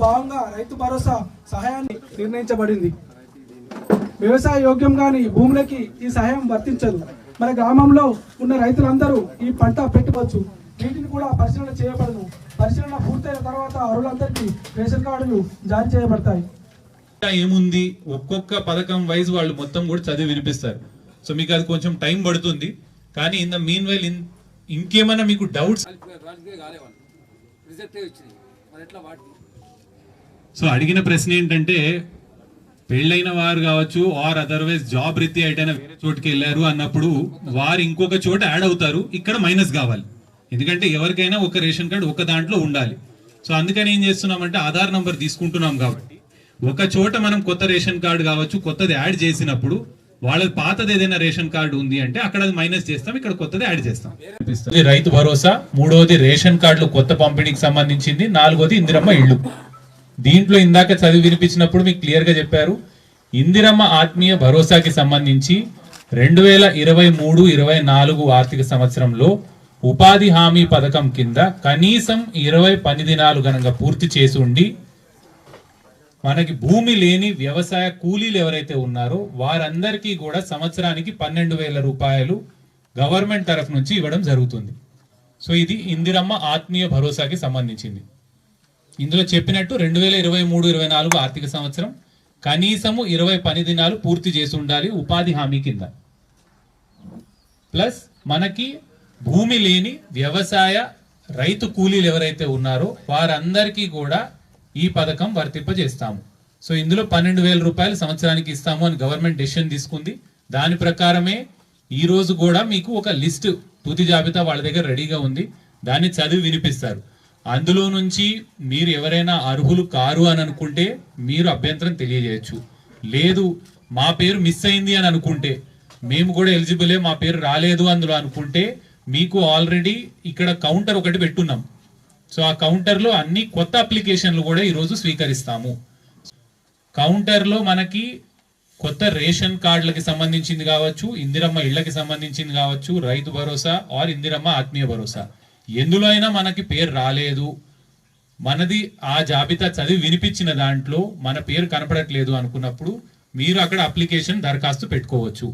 భాగంగా రైతు భరోసా సహాయాన్ని నిర్ణయించబడింది. వ్యవసాయ యోగ్యం కాని భూములకి ఈ సహాయం వర్తించదు. మన గ్రామంలో ఉన్న రైతులందరూ ఈ పంట పెట్టుకోవచ్చు. వీటిని కూడా పరిశీలన చేయబడదు. పరిశీలన పూర్తయిన తర్వాత అర్హులందరికీ రేషన్ కార్డులు జారీ చేయబడతాయి. ఏముంది, ఒక్కొక్క పథకం వైజ్ వాళ్ళు మొత్తం కూడా చదివి వినిపిస్తారు. సో మీకు అది కొంచెం టైం పడుతుంది. కానీ ఇన్ ద మీన్ వైల్ ఇంకేమైనా మీకు డౌట్స్, సో అడిగిన ప్రశ్న ఏంటంటే, పెళ్ళైన వారు కావచ్చు ఆర్ అదర్వైజ్ జాబ్ రీత్యా ఎటైనా వేరే చోటుకి వెళ్ళారు అన్నప్పుడు వారు ఇంకొక చోట యాడ్ అవుతారు. ఇక్కడ మైనస్ కావాలి, ఎందుకంటే ఎవరికైనా ఒక రేషన్ కార్డు ఒక దాంట్లో ఉండాలి. సో అందుకని ఏం చేస్తున్నామంటే ఆధార్ నంబర్ తీసుకుంటున్నాం కాబట్టి ఒక చోట మనం కొత్త రేషన్ కార్డు కావచ్చు కొత్తది యాడ్ చేసినప్పుడు వాళ్ళది పాతది ఏదైనా రేషన్ కార్డు ఉంది అంటే అక్కడ అది మైనస్ చేస్తాం, ఇక్కడ కొత్తది యాడ్ చేస్తాం. రైతు భరోసా, మూడవది రేషన్ కార్డులు కొత్త పంపిణీకి సంబంధించింది, నాలుగోది ఇందిరమ్మ ఇళ్ళు. దీంట్లో ఇందాక చదివి వినిపించినప్పుడు మీకు క్లియర్ గా చెప్పారు. ఇందిరమ్మ ఆత్మీయ భరోసాకి సంబంధించి 2023-24 ఆర్థిక సంవత్సరంలో ఉపాధి హామీ పథకం కింద కనీసం 20 పని దినాలు గనక పూర్తి చేసి ఉండి మనకి భూమి లేని వ్యవసాయ కూలీలు ఎవరైతే ఉన్నారో వారందరికీ కూడా సంవత్సరానికి 12,000 రూపాయలు గవర్నమెంట్ తరఫు నుంచి ఇవ్వడం జరుగుతుంది. సో ఇది ఇందిరమ్మ ఆత్మీయ భరోసాకి సంబంధించింది. ఇందులో చెప్పినట్టు 2023-24 ఆర్థిక సంవత్సరం కనీసము 20 పని దినాలు పూర్తి చేసి ఉండాలి ఉపాధి హామీ కింద. ప్లస్ మనకి భూమి లేని వ్యవసాయ రైతు కూలీలు ఎవరైతే ఉన్నారో వారందరికీ కూడా ఈ పథకం వర్తింపజేస్తాము. సో ఇందులో 12,000 రూపాయలు సంవత్సరానికి ఇస్తాము అని గవర్నమెంట్ డెసిషన్ తీసుకుంది. దాని ప్రకారమే ఈ రోజు కూడా మీకు ఒక లిస్ట్ తుది జాబితా వాళ్ళ దగ్గర రెడీగా ఉంది. దాన్ని చదివి వినిపిస్తారు. అందులో నుంచి మీరు ఎవరైనా అర్హులు కారు అని అనుకుంటే మీరు అభ్యంతరం తెలియజేయచ్చు. లేదు మా పేరు మిస్ అయింది అని అనుకుంటే, మేము కూడా ఎలిజిబులే మా పేరు రాలేదు అందులో అనుకుంటే, మీకు ఆల్రెడీ ఇక్కడ కౌంటర్ ఒకటి పెట్టున్నాం. సో ఆ కౌంటర్లో అన్ని కొత్త అప్లికేషన్లు కూడా ఈరోజు స్వీకరిస్తాము. కౌంటర్లో మనకి కొత్త రేషన్ కార్డులకి సంబంధించింది కావచ్చు, ఇందిరమ్మ ఇళ్లకి సంబంధించింది కావచ్చు, రైతు భరోసా ఆర్ ఇందిరమ్మ ఆత్మీయ భరోసా, ఎందులో అయినా మనకి పేరు రాలేదు, మనది ఆ జాబితా చదివి వినిపించిన దాంట్లో మన పేరు కనపడట్లేదు అనుకున్నప్పుడు మీరు అక్కడ అప్లికేషన్ దరఖాస్తు పెట్టుకోవచ్చు.